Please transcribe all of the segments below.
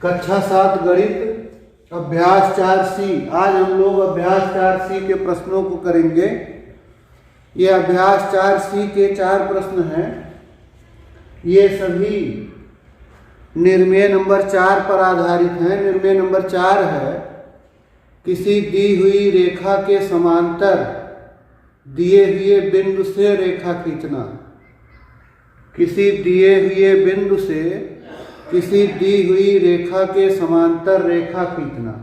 कक्षा 7 गणित अभ्यास 4C। आज हम लोग अभ्यास 4C के प्रश्नों को करेंगे। ये अभ्यास 4C के 4 प्रश्न हैं। ये सभी निर्मेय नंबर 4 पर आधारित हैं। निर्मेय नंबर 4 है, किसी दी हुई रेखा के समांतर दिए हुए बिंदु से रेखा खींचना। किसी दिए हुए बिंदु से किसी दी हुई रेखा के समांतर रेखा खींचना,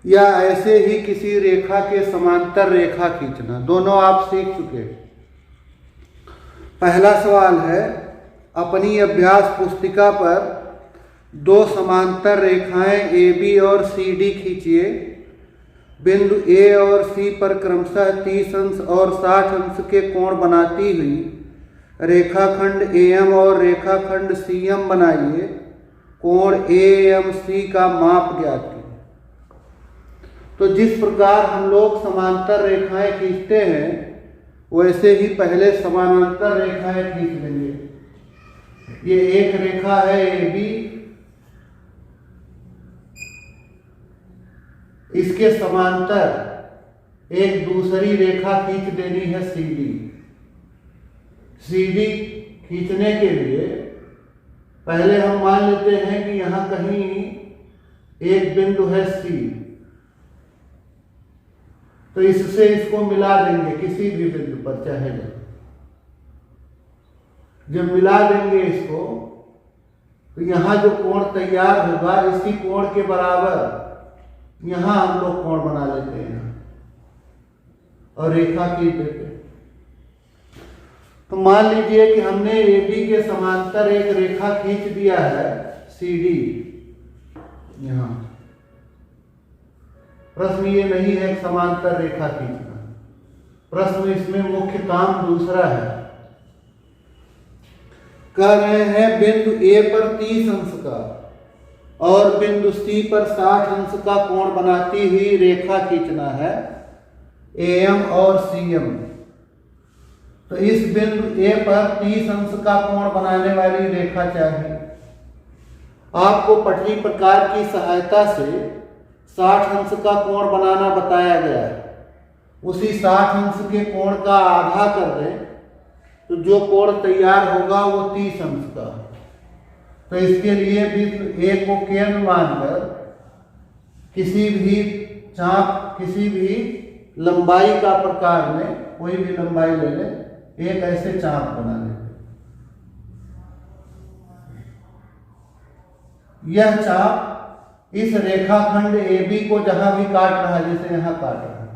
या ऐसे ही किसी रेखा के समांतर रेखा खींचना। दोनों आप सीख चुके। पहला सवाल है, अपनी अभ्यास पुस्तिका पर 2 समांतर रेखाएं AB और CD खींचिए। बिंदु A और C पर क्रमशः 30 अंश और 60 अंश के कोण बनाती हुई रेखाखंड AM और रेखाखंड CM बनाइए। कोण AMC का माप ज्ञात कीजिए। तो जिस प्रकार हम लोग समांतर रेखाएं खींचते हैं, वैसे ही पहले समानांतर रेखाएं खींच लेंगे। ये एक रेखा है AB, इसके समांतर एक दूसरी रेखा खींच देनी है CD। CD खींचने के लिए पहले हम मान लेते हैं कि यहां कहीं एक बिंदु है C, तो इससे इसको मिला देंगे किसी भी बिंदु पर चाहे। जब मिला देंगे इसको, तो यहां जो कोण तैयार होगा, इसी कोण के बराबर यहां हम लोग कोण बना लेते हैं और रेखा खींच देते हैं। तो मान लीजिए कि हमने AB के समांतर एक रेखा खींच दिया है CD। यहां प्रश्न ये नहीं है समांतर रेखा खींचना, प्रश्न इसमें मुख्य काम दूसरा है। कह रहे हैं बिंदु A पर 30 अंश का और बिंदु C पर 60 अंश का कोण बनाती हुई रेखा खींचना है, AM और CM। तो इस बिंदु A पर 30 अंश का कोण बनाने वाली रेखा चाहिए। आपको पटली प्रकार की सहायता से 60 अंश का कोण बनाना बताया गया है। उसी 60 अंश के कोण का आधा कर दें, तो जो कोण तैयार होगा वो 30 अंश का। तो इसके लिए बिंदु A को केंद्र मानकर किसी भी चाप, किसी भी लंबाई का प्रकार में कोई भी लंबाई ले लें, एक ऐसे चाप बना लेते। यह चाप इस रेखाखंड AB को जहां भी काट रहा है, जैसे यहां काट रहा है,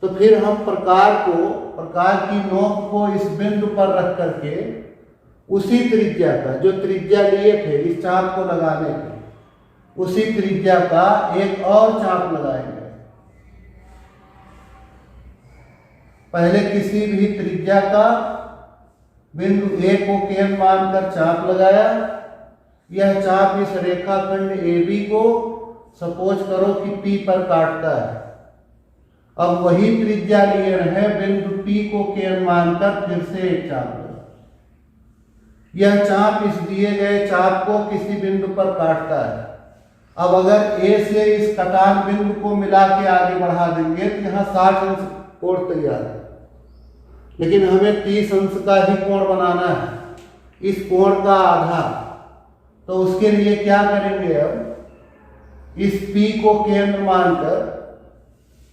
तो फिर हम प्रकार की नोक को इस बिंदु पर रख करके उसी त्रिज्या का, जो त्रिज्या लिए थे इस चाप को लगाने के, उसी त्रिज्या का एक और चाप लगाएंगे। पहले किसी भी त्रिज्या का बिंदु A को केंद्र मानकर चाप लगाया। यह चाप इस रेखाखंड AB को सपोज करो कि P पर काटता है। अब वही त्रिज्या लिए रहे, बिंदु P को केंद्र मानकर फिर से एक चाप लगा। यह चाप इस दिए गए चाप को किसी बिंदु पर काटता है। अब अगर A से इस कटान बिंदु को मिला के आगे बढ़ा देंगे, तो यहाँ 60 अंश कोण तैयार है, लेकिन हमें 30 अंश का ही कोण बनाना है, इस कोण का आधा। तो उसके लिए क्या करेंगे, अब इस P को केंद्र मानकर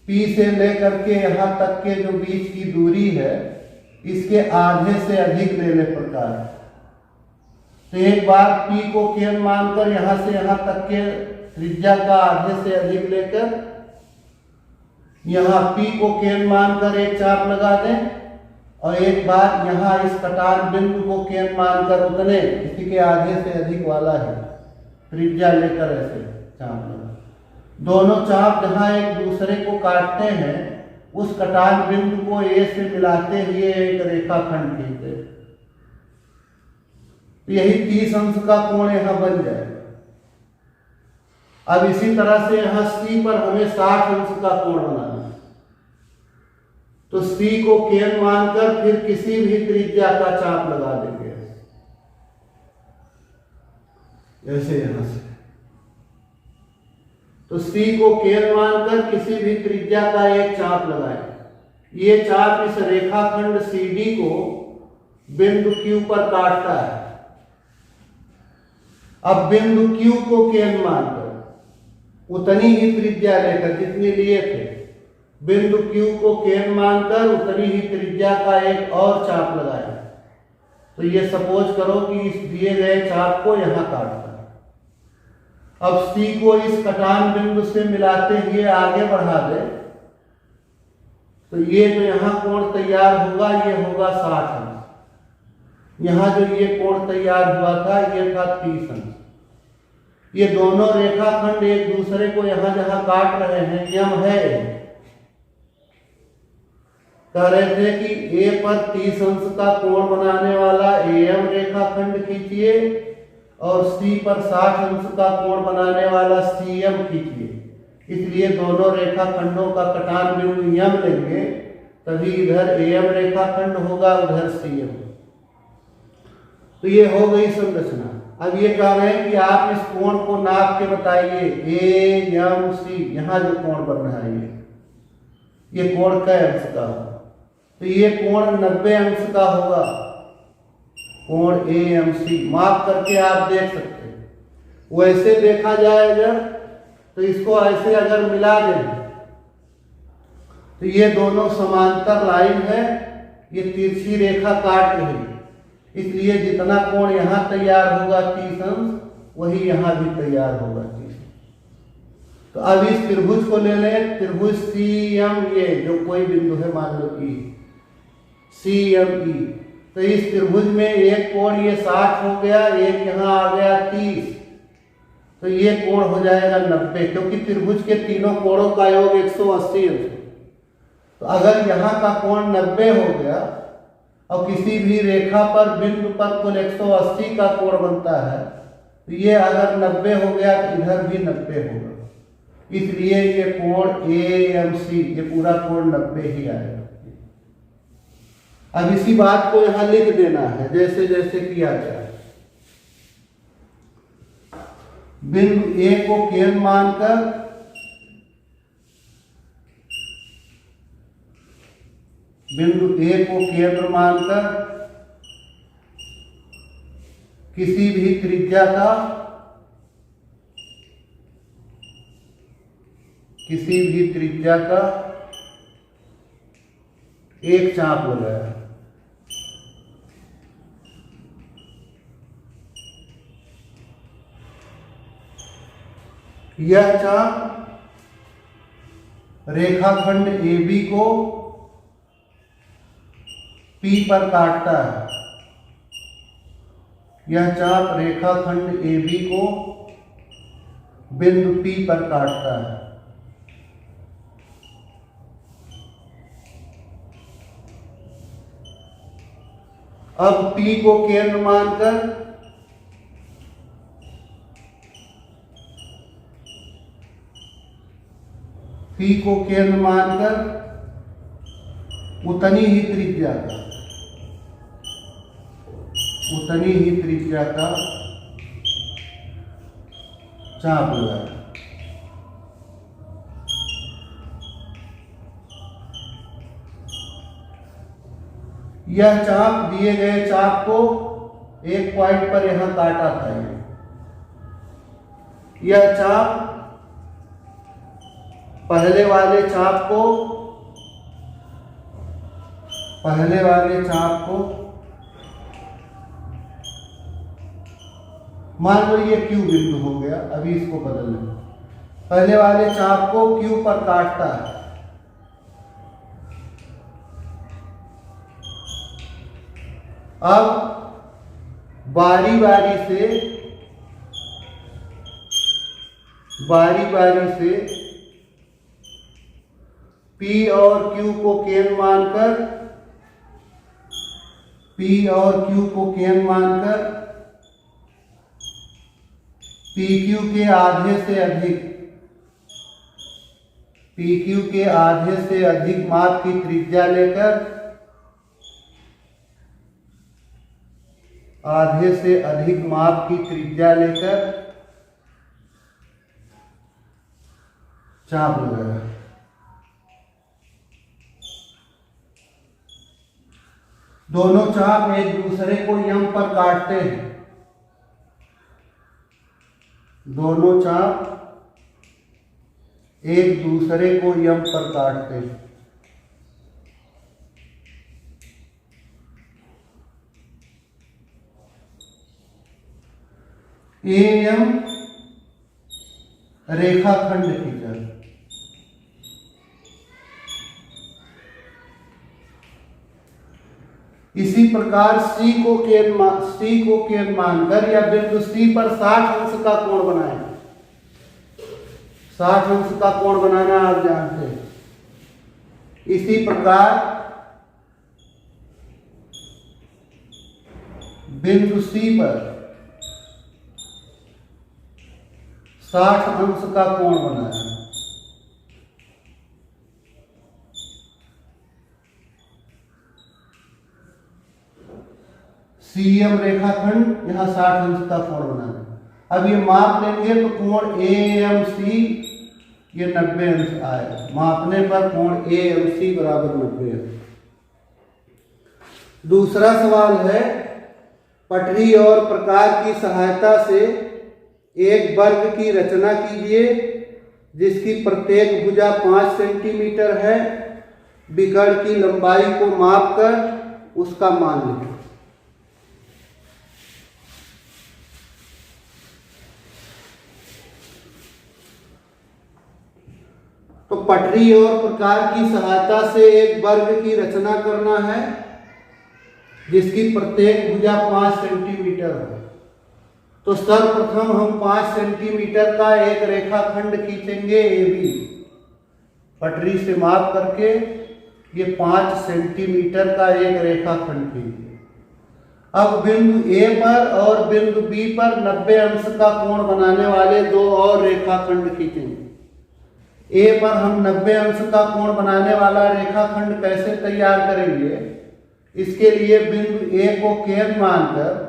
P से लेकर के यहां तक के जो बीच की दूरी है, इसके आधे से अधिक ले ले प्रकार। तो एक बार P को केंद्र मानकर यहां से यहां तक के त्रिज्या का आधे से अधिक लेकर यहां P को केंद्र मानकर एक चाप लगा दें, और एक बार यहां इस कटान बिंदु को केंद्र मानकर उतने इसी के आधे से अधिक वाला है त्रिज्या लेकर ऐसे चाप लगा। दोनों चाप जहां एक दूसरे को काटते हैं, उस कटान बिंदु को A से मिलाते हुए एक रेखाखंड खींचते, यही 30 अंश का कोण यहां बन जाएगा। अब इसी तरह से यहां C पर हमें 60 अंश का कोण बनाना है, तो C को केंद्र मानकर फिर किसी भी त्रिज्या का चाप लगा देंगे। ऐसे यहां से। तो C को केंद्र मानकर किसी भी त्रिज्या का एक चाप लगाएं। ये चाप इस रेखाखंड CD को बिंदु Q पर काटता है। अब बिंदु Q को केंद्र मानकर उतनी ही त्रिज्या लेकर, जितनी लिए थे, बिंदु Q को केंद्र मानकर उतनी ही त्रिज्या का एक और चाप लगाया। तो ये सपोज करो कि इस दिए गए चाप को यहां काटता है। अब C को इस कटान बिंदु से मिलाते हुए आगे बढ़ा दे, तो ये जो यहां कोण तैयार होगा ये होगा 60 अंश। यहां जो ये कोण तैयार हुआ था ये था 30 अंश। ये दोनों रेखाखंड एक दूसरे को यहां जहां काट रहे हैं, यम है, कह रहे थे कि A पर 30 अंश का कोण बनाने वाला AM रेखाखंड खींचिए और C पर 60 अंश का कोण बनाने वाला CM खींचिए। इसलिए दोनों रेखाखंडों का कटान बिंदु यम लेंगे, तभी इधर AM रेखाखंड होगा, उधर CM। तो ये हो गई संरचना। अब ये कह रहे हैं कि आप इस कोण को नाप के बताइए, AMC, यहां जो कोण बन रहा है ये कोण कै अंश का होगा? तो ये कोण 90 अंश का होगा, कोण AMC। माप करके आप देख सकते हैं। वैसे देखा जाए अगर, तो इसको ऐसे अगर मिला दें तो ये दोनों समांतर लाइन है, ये तिरछी रेखा काट रही है, इसलिए जितना कोण यहां तैयार होगा 30 अंश, वही यहां भी तैयार होगा 30 अंश। तो अब इस त्रिभुज को ले लें, त्रिभुज CME, जो कोई बिंदु है, मान लो कि CME। तो इस त्रिभुज में एक कोण ये 60 हो गया, एक यहां आ गया 30, तो ये कोण हो जाएगा 90, क्योंकि त्रिभुज के तीनों कोणों का योग 180 अंश। तो अगर यहाँ का कोण 90 हो गया और किसी भी रेखा पर बिंदु पर कुल 180 का कोण बनता है, तो ये अगर 90 हो गया तो इधर भी 90 होगा, इसलिए ये कोण AMC, ये पूरा कोण 90 ही आएगा। अब इसी बात को यहां लिख देना है जैसे जैसे किया गया है। बिंदु A को केंद्र मानकर किसी भी त्रिज्या का एक चाप लगाया। यह चाप रेखाखंड AB को P पर काटता है। यह चाप रेखाखंड AB को बिंदु P पर काटता है। अब P को केंद्र मानकर उतनी ही त्रिज्या का चाप लगाया। यह चाप दिए गए चाप को एक पॉइंट पर यहां काटा था। यह चाप पहले वाले चाप को मान लो ये Q बिंदु हो गया। अभी इसको बदल लें, पहले वाले चाप को Q पर काटता है। अब बारी बारी से P और Q को केंद्र मानकर PQ के आधे से अधिक माप की त्रिज्या लेकर आधे से अधिक माप की त्रिज्या लेकर चाप लगाया। दोनों चाप एक दूसरे को यम पर काटते हैं। दोनों चाप एक दूसरे को यम पर काटते हैं। एम रेखाखंड खींचा। इसी प्रकार C को केंद्र मानकर या बिंदु C पर 60 अंश का कोण बनाएं। 60 अंश का कोण बनाना आप जानते हैं। इसी प्रकार बिंदु C पर 60 अंश का कोण बनाया। सीएम रेखाखंड यहां 60 अंश का कोण बनाना। अब ये माप लेंगे तो कोण AMC ये 90 अंश आएगा। मापने पर कोण AMC बराबर 90 अंश। दूसरा सवाल है, पटरी और प्रकार की सहायता से एक वर्ग की रचना कीजिए जिसकी प्रत्येक भुजा 5 सेंटीमीटर है। विकर्ण की लंबाई को मापकर उसका मान लिखें। तो पटरी और प्रकार की सहायता से एक वर्ग की रचना करना है जिसकी प्रत्येक भुजा 5 सेंटीमीटर हो। तो सर्वप्रथम हम 5 सेंटीमीटर का एक रेखाखंड खींचेंगे AB। पटरी से माप करके ये 5 सेंटीमीटर का एक रेखाखंड खींचिए। अब बिंदु A पर और बिंदु B पर 90 अंश का कोण बनाने वाले दो और रेखाखंड खींचेंगे। A पर हम 90 अंश का कोण बनाने वाला रेखाखंड कैसे तैयार करेंगे? इसके लिए बिंदु A को केंद्र मानकर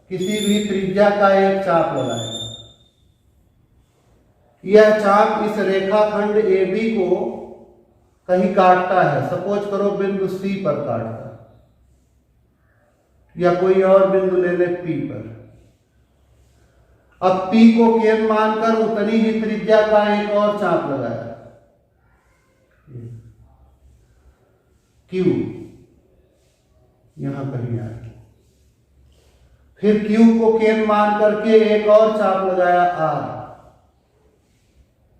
किसी भी त्रिज्या का एक चाप लगाएं। यह चाप इस रेखाखंड AB को कहीं काटता है। सपोज करो बिंदु C पर काटता है या कोई और बिंदु ले ले P पर। अब P को केंद्र मानकर उतनी ही त्रिज्या का एक और चाप लगाया Q, यहां कहीं आया। फिर Q को केंद्र मान करके एक और चाप लगाया R।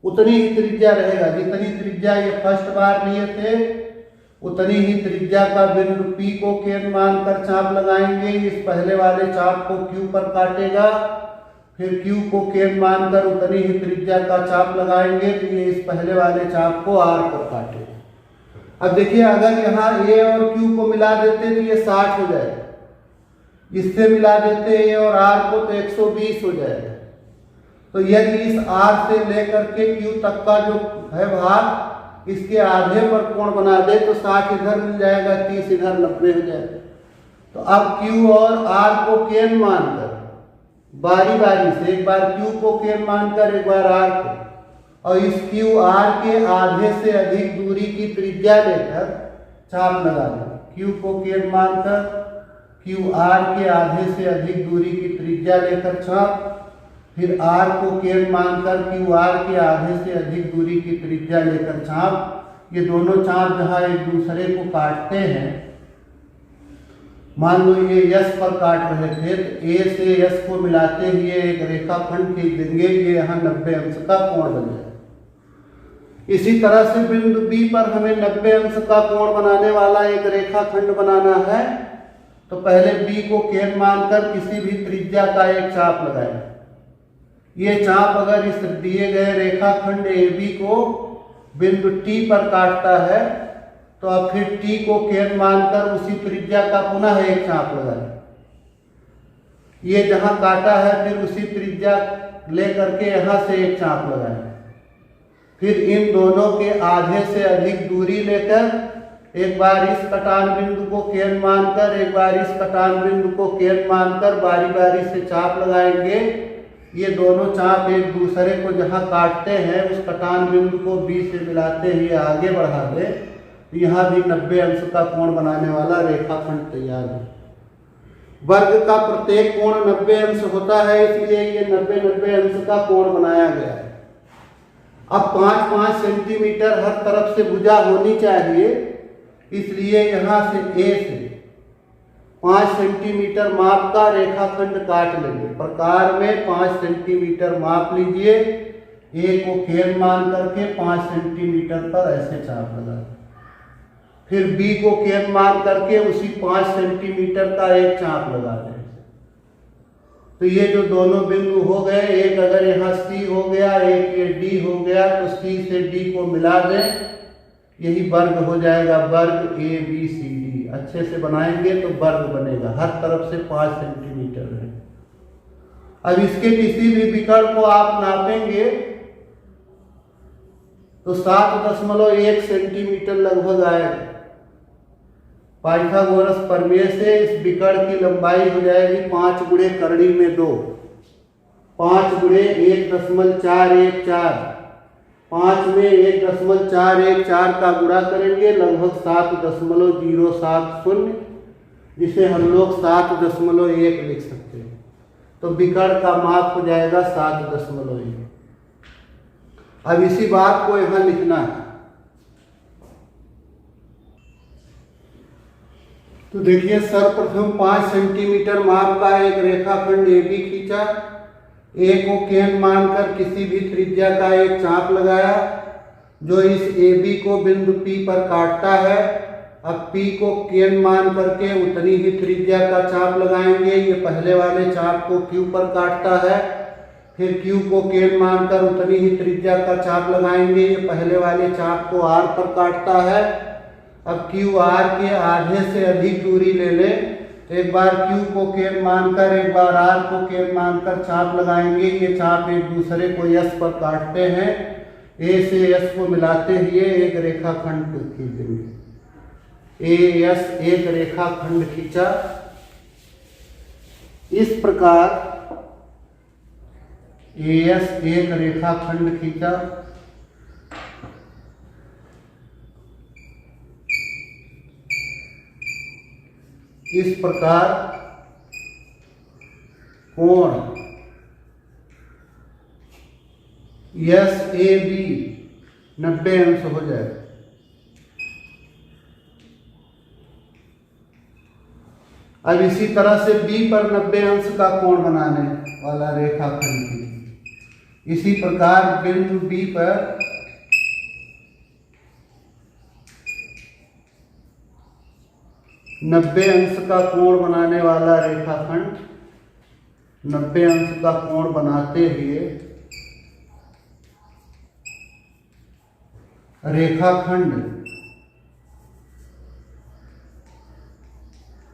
उतनी ही त्रिज्या रहेगा जितनी त्रिज्या ये फर्स्ट बार लिए थे, उतनी ही त्रिज्या का बिंदु P को केंद्र मानकर चाप लगाएंगे। इस पहले वाले चाप को Q पर काटेगा। फिर Q को केंद्र मानकर उतनी ही त्रिज्या का चाप लगाएंगे तो ये इस पहले वाले चाप को R पर काटेगा। अब देखिए, अगर यहाँ A और Q को मिला देते तो ये 60 हो जाएगा। इससे मिला देते A और R को तो 120 हो जाएगा। तो यदि इस R से लेकर के Q तक का जो है भाग, इसके आधे पर कोण बना दे तो 60 इधर मिल जाएगा, 30 इधर, 90 हो जाएगा। तो अब Q और R को केंद्र मानकर बारी बारी से, एक बार Q को केंद्र मानकर एक बार R को, और इस QR के आधे से अधिक दूरी की त्रिज्या लेकर चाप लगा दें। Q को केंद्र मानकर QR के आधे से अधिक दूरी की त्रिज्या लेकर चाप, फिर R को केंद्र मानकर QR के आधे से अधिक दूरी की त्रिज्या लेकर चाप। ये दोनों चाप जहां एक दूसरे को काटते हैं, मान लो ये यस पर काट रहे थे तो A से यस को मिलाते हुए एक रेखाखंड खींच देंगे। ये यहाँ 90 अंश का कोण बन जाए। इसी तरह से बिंदु B पर हमें 90 अंश का कोण बनाने वाला एक रेखाखंड बनाना है। तो पहले B को केंद्र मानकर किसी भी त्रिज्या का एक चाप लगाएं। ये चाप अगर इस दिए गए रेखाखंड AB को बिंदु T पर काटता है तो अब फिर T को केंद्र मानकर उसी त्रिज्या का पुनः एक चाप लगाएं। ये जहां काटा है फिर उसी त्रिज्या लेकर के यहां से एक चाप लगाएं। फिर इन दोनों के आधे से अधिक दूरी लेकर एक बार इस कटान बिंदु को केंद्र मानकर, एक बार इस कटान बिंदु को केंद्र मानकर बारी बारी से चाप लगाएंगे। ये दोनों चाप एक दूसरे को जहाँ काटते हैं उस कटान बिंदु को बी से मिलाते हुए आगे बढ़ा दें तो यहाँ भी 90 अंश का कोण बनाने वाला रेखाखंड तैयार है। वर्ग का प्रत्येक कोण 90 अंश होता है, इसलिए ये 90 अंश का कोण बनाया गया है। अब 5-5 सेंटीमीटर हर तरफ से भुजा होनी चाहिए, इसलिए यहाँ से ए से 5 सेंटीमीटर माप का रेखाखंड काट लेंगे। प्रकार में 5 सेंटीमीटर माप लीजिए, ए को केंद्र मान करके 5 सेंटीमीटर पर ऐसे चाप लगा दें। फिर बी को केंद्र मान करके उसी 5 सेंटीमीटर का एक चाप लगा दें। तो ये जो दोनों बिंदु हो गए, एक अगर यहाँ सी हो गया, एक ये डी हो गया, तो सी से डी को मिला दें, यही वर्ग हो जाएगा। वर्ग ए बी सी डी अच्छे से बनाएंगे तो वर्ग बनेगा, हर तरफ से 5 सेंटीमीटर है। अब इसके किसी भी विकर्ण को आप नापेंगे तो 7.1 सेंटीमीटर लगभग आएगा। पाइथागोरस प्रमेय से इस विकर्ण की लंबाई हो जाएगी 5 गुणे करड़ी में 2, 5 गुणे 1.414, 5 में 1.414 का गुणा करेंगे लगभग 7.070, जिसे हम लोग 7.1 लिख सकते हैं। तो विकर्ण का माप हो जाएगा 7.1। अब इसी बात को यहाँ लिखना है। तो देखिए सर्वप्रथम 5 सेंटीमीटर माप का एक रेखाखंड AB खींचा, ए को केंद्र मानकर किसी भी त्रिज्या का एक चाप लगाया जो इस AB को बिंदु P पर काटता है। अब P को केंद्र मान करके उतनी ही त्रिज्या का चाप लगाएंगे। ये पहले वाले चाप को Q पर काटता है, फिर Q को केंद्र मानकर उतनी ही त्रिज्या का चाप लगाएंगे। ये पहले वाले चाप को R पर काटता है। अब Q R के आधे से अधिक दूरी ले ले, एक बार Q को केंद्र मानकर एक बार R को केंद्र मानकर चाप लगाएंगे। ये चाप एक दूसरे को S पर काटते हैं। A से S को मिलाते हुए एक रेखाखंड खींचेंगे। AS एक रेखाखंड खींचा। इस प्रकार AS एक रेखाखंड खींचा। इस प्रकार कोण SAB 90 अंश हो जाए। अब इसी तरह से B पर 90 अंश का कोण बनाने वाला रेखाखंड की इसी प्रकार बिंदु B पर नब्बे अंश का कोण बनाने वाला रेखाखंड 90 अंश का कोण बनाते हुए रेखाखंड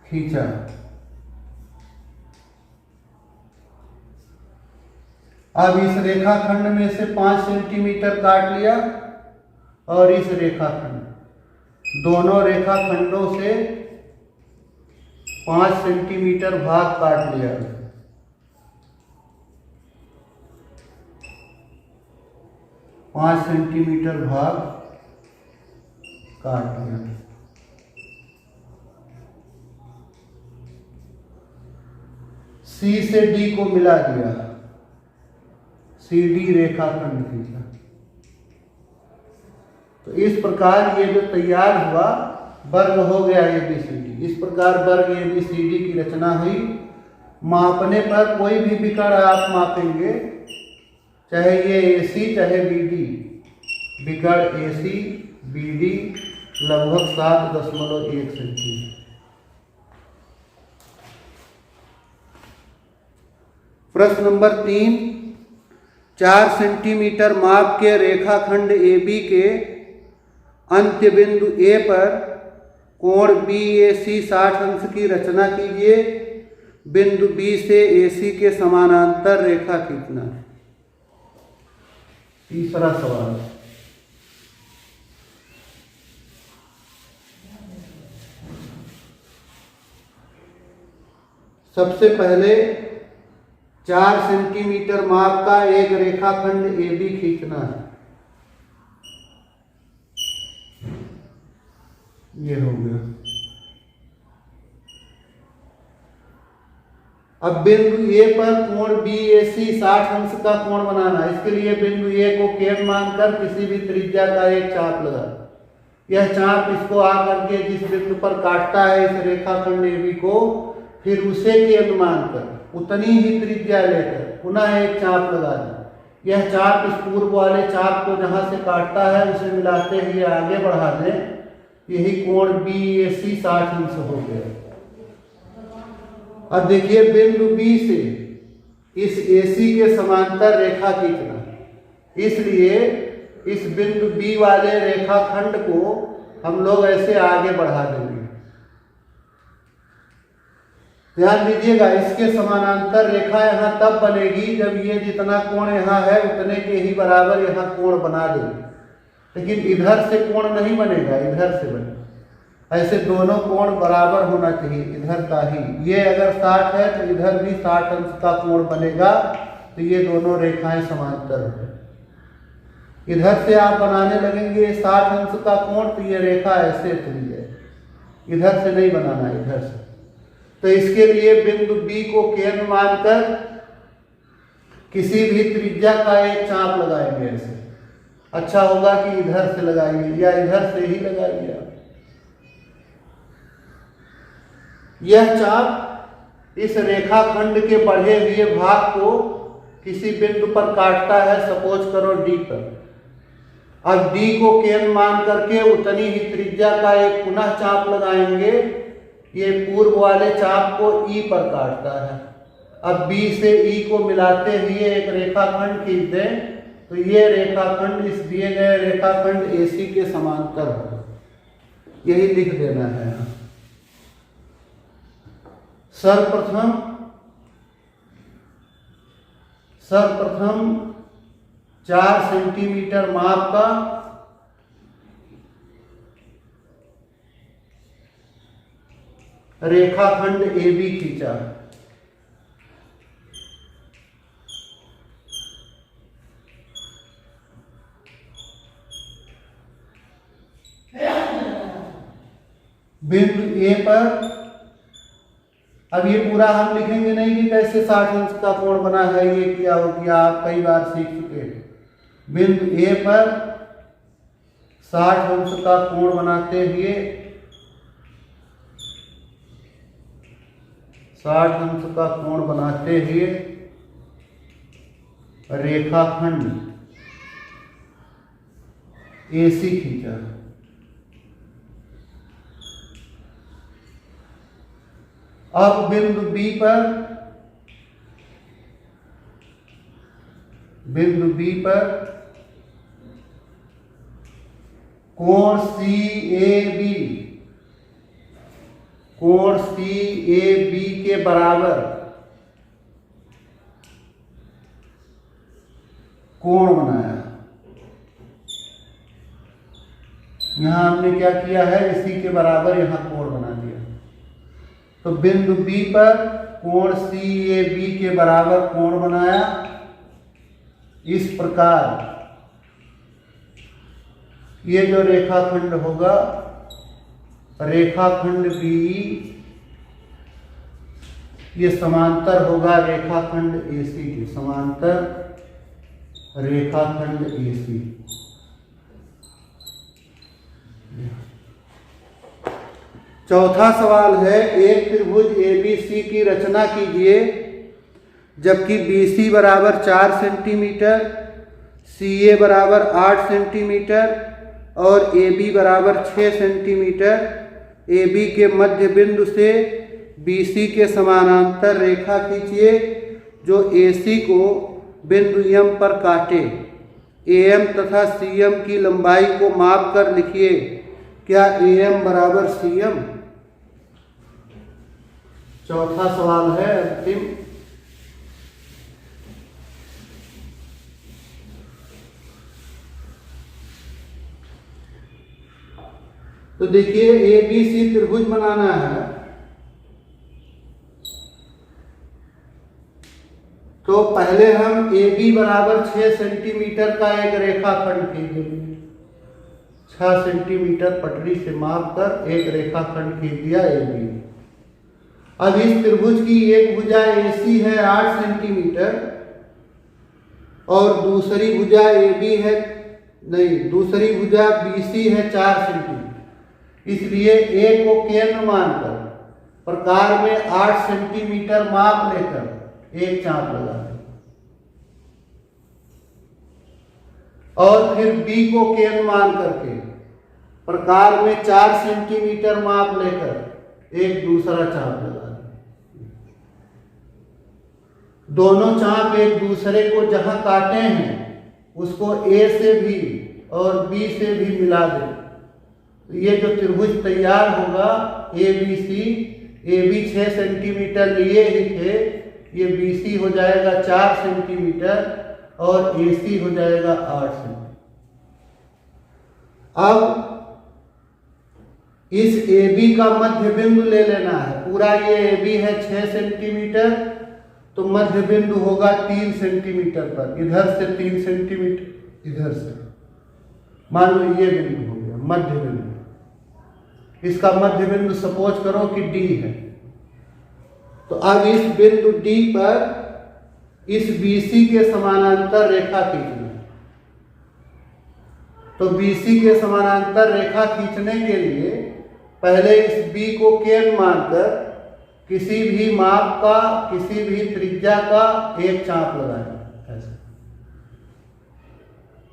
खींचा। अब इस रेखाखंड में से 5 सेंटीमीटर काट लिया और इस रेखाखंड, दोनों रेखाखंडों से 5 सेंटीमीटर भाग काट लिया। 5 सेंटीमीटर भाग काट लिया। C से D को मिला दिया, CD रेखाखंड खींचा। तो इस प्रकार ये जो तैयार हुआ वर्ग हो गया ABCD। इस प्रकार वर्ग ABCD की रचना हुई। मापने पर कोई भी विकर्ण आप मापेंगे, चाहे ये AC चाहे BD, विकर्ण AC BD लगभग 7.1 सेंटीमीटर। प्रश्न नंबर 3, 4 सेंटीमीटर माप के रेखाखंड AB के अंत्य बिंदु A पर कोण BAC 60 अंश की रचना कीजिए। बिंदु B से AC के समानांतर रेखा खींचना। तीसरा सवाल, सबसे पहले 4 सेंटीमीटर माप का एक रेखाखंड AB खींचना है। ये हो गया। अब बिंदु A पर कोण BAC 60 अंश का कोण बनाना है। इसके लिए बिंदु A को केंद्र मानकर किसी भी त्रिज्या का एक चाप लगा। यह चाप इसको आकर के जिस बिंदु पर काटता है इस रेखाखंड AB को, फिर उसे केंद्र मानकर उतनी ही त्रिज्या लेकर पुनः एक चाप लगा दें। यह चाप इस पूर्व वाले चाप को जहां से काटता है उसे मिलाते हुए आगे बढ़ा दें। यही कोण BAC 60 अंश हो गया। अब देखिए बिंदु B से इस AC के समांतर रेखा खींचना, इसलिए इस बिंदु B वाले रेखाखंड को हम लोग ऐसे आगे बढ़ा देंगे। ध्यान दीजिएगा, इसके समानांतर रेखा यहाँ तब बनेगी जब ये जितना कोण यहाँ है उतने के ही बराबर यहाँ कोण बना देंगे। लेकिन इधर से कोण नहीं बनेगा, इधर से बनेगा। ऐसे दोनों कोण बराबर होना चाहिए, इधर का ही। ये अगर 60 है तो इधर भी 60 अंश का कोण बनेगा, तो ये दोनों रेखाएं समांतर है। इधर से आप बनाने लगेंगे 60 अंश का कोण तो ये रेखा ऐसे चली जाए। इधर से नहीं बनाना, इधर से। तो इसके लिए बिंदु B को केंद्र मानकर किसी भी त्रिज्या का एक चाप लगाएंगे ऐसे। अच्छा होगा कि इधर से लगाइए या इधर से ही लगाइए आप। यह चाप इस रेखाखंड के बढ़े हुए भाग को किसी बिंदु पर काटता है, सपोज करो D पर। अब D को केंद्र मान करके उतनी ही त्रिज्या का एक पुनः चाप लगाएंगे। ये पूर्व वाले चाप को E पर काटता है। अब B से E को मिलाते हुए एक रेखाखंड खींच दें तो ये रेखाखंड इस दिए गए रेखाखंड AC के समांतर होगा। यही लिख देना है। सर्वप्रथम 4 सेंटीमीटर माप का रेखाखंड AB खींचा। बिंदु A पर अब ये पूरा हम लिखेंगे नहीं कि कैसे 60 अंश का कोण बना है, ये क्या हो गया, आप कई बार सीख चुके हैं। बिंदु A पर 60 अंश का कोण बनाते हुए 60 अंश का कोण बनाते हुए रेखाखंड AC खींचा। अब बिंदु B पर कोण CAB के बराबर कोण बनाया। यहां हमने क्या किया है, इसी के बराबर यहां कोण बना दिया। तो बिंदु B पर कोण CAB के बराबर कोण बनाया। इस प्रकार ये जो रेखाखंड होगा, रेखाखंड BE, ये समांतर होगा रेखाखंड AC के, समांतर रेखाखंड AC। चौथा सवाल है, एक त्रिभुज ABC की रचना कीजिए जबकि BC बराबर 4 सेंटीमीटर, CA बराबर 8 सेंटीमीटर और AB बराबर 6 सेंटीमीटर। AB के मध्य बिंदु से BC के समानांतर रेखा खींचिए जो AC को बिंदु M पर काटे। AM तथा CM की लंबाई को माप कर लिखिए। क्या AM बराबर CM? चौथा सवाल है, अंतिम। तो देखिए ABC त्रिभुज बनाना है। तो पहले हम AB बराबर 6 सेंटीमीटर का एक रेखाखंड खींचेंगे। 6 सेंटीमीटर पटरी से माप कर एक रेखाखंड खींच दिया AB। अब इस त्रिभुज की एक भुजा AC है 8 सेंटीमीटर और दूसरी भुजा AB है, नहीं, दूसरी भुजा BC है 4 सेंटीमीटर। इसलिए A को केंद्र मानकर प्रकार में 8 सेंटीमीटर माप लेकर एक चाप लगा दें और फिर B को केंद्र मान करके प्रकार में 4 सेंटीमीटर माप लेकर एक दूसरा चाप लगा दें। दोनों चाप एक दूसरे को जहां काटे हैं उसको A से भी और B से भी मिला दें। तो ये जो त्रिभुज तैयार होगा ABC, AB 6 सेंटीमीटर लिए ही थे, ये BC हो जाएगा 4 सेंटीमीटर और AC हो जाएगा 8 सेंटीमीटर। अब इस AB का मध्य बिंदु ले लेना है। पूरा ये AB है 6 सेंटीमीटर, तो मध्य बिंदु होगा 3 सेंटीमीटर पर। इधर से 3 सेंटीमीटर, इधर से मान लो ये बिंदु हो गया मध्य बिंदु। इसका मध्य बिंदु सपोज करो कि D है। तो अब इस बिंदु D पर इस BC के समानांतर रेखा खींचना। तो BC के समानांतर रेखा खींचने के लिए पहले इस B को केंद्र मानकर किसी भी माप का, किसी भी त्रिज्या का एक चाप लगाएं ऐसे।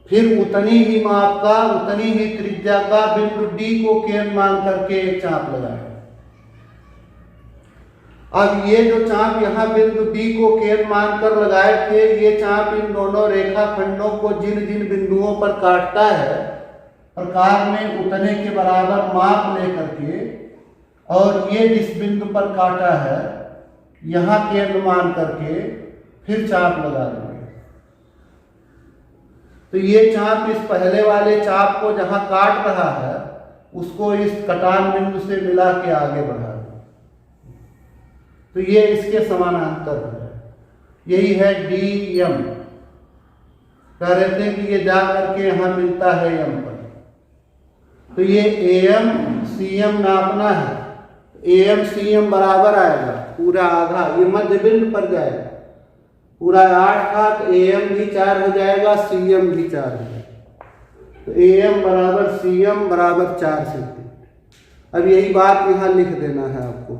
फिर उतनी ही माप का, उतनी ही त्रिज्या का बिंदु D को केंद्र मान करके एक चाप लगाएं। अब ये जो चाप यहाँ बिंदु B को केंद्र मानकर लगाए थे, ये चाप इन दोनों रेखाखंडों को जिन जिन बिंदुओं पर काटता है प्रकार में उतने के बराबर माप लेकर के, और ये जिस बिंदु पर काटा है यहाँ केंद्र मान करके फिर चाप लगा देंगे। तो ये चाप इस पहले वाले चाप को जहाँ काट रहा है उसको इस कटान बिंदु से मिला के आगे बढ़ा दें। तो ये इसके समानांतर है। यही है DM। कह रहे थे कि ये जा करके यहां मिलता है M पर। तो ये AM CM नापना है। AM CM बराबर आएगा पूरा आधा, ये मध्य बिंदु पर जाएगा। पूरा 8 था तो AM भी 4 हो जाएगा, CM भी 4 हो जाएगा। तो AM बराबर CM बराबर 4 सेंटीमीटर। अब यही बात यहां लिख देना है आपको।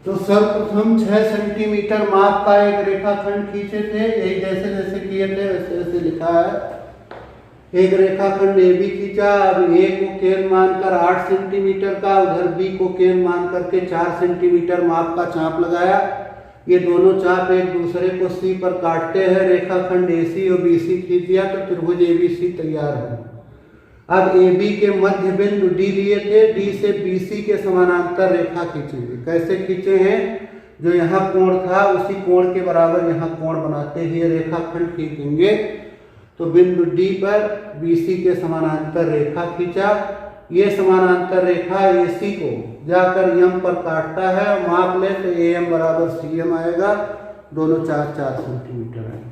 तो सर्वप्रथम 6 सेंटीमीटर माप का एक रेखाखंड खींचे थे। यही जैसे जैसे किए थे वैसे वैसे लिखा है। एक रेखाखंड AB खींचा। अब A को केंद्र मानकर 8 सेंटीमीटर का, उधर B को केंद्र मान करके 4 सेंटीमीटर माप का चाप लगाया। ये दोनों चाप एक दूसरे को C पर काटते हैं। रेखाखंड AC और BC खींच दिया तो त्रिभुज ABC तैयार है। अब AB के मध्य बिंदु D लिए थे, D से BC के समानांतर रेखा खींचेंगे। कैसे खींचे हैं? जो यहाँ कोण था उसी कोण के बराबर यहाँ कोण बनाते हुए रेखाखंड खींचेंगे। तो बिंदु D पर BC के समानांतर रेखा खींचा। ये समानांतर रेखा AC को जाकर M पर काटता है। माप ले तो AM बराबर CM आएगा। दोनों 4-4 सेंटीमीटर है।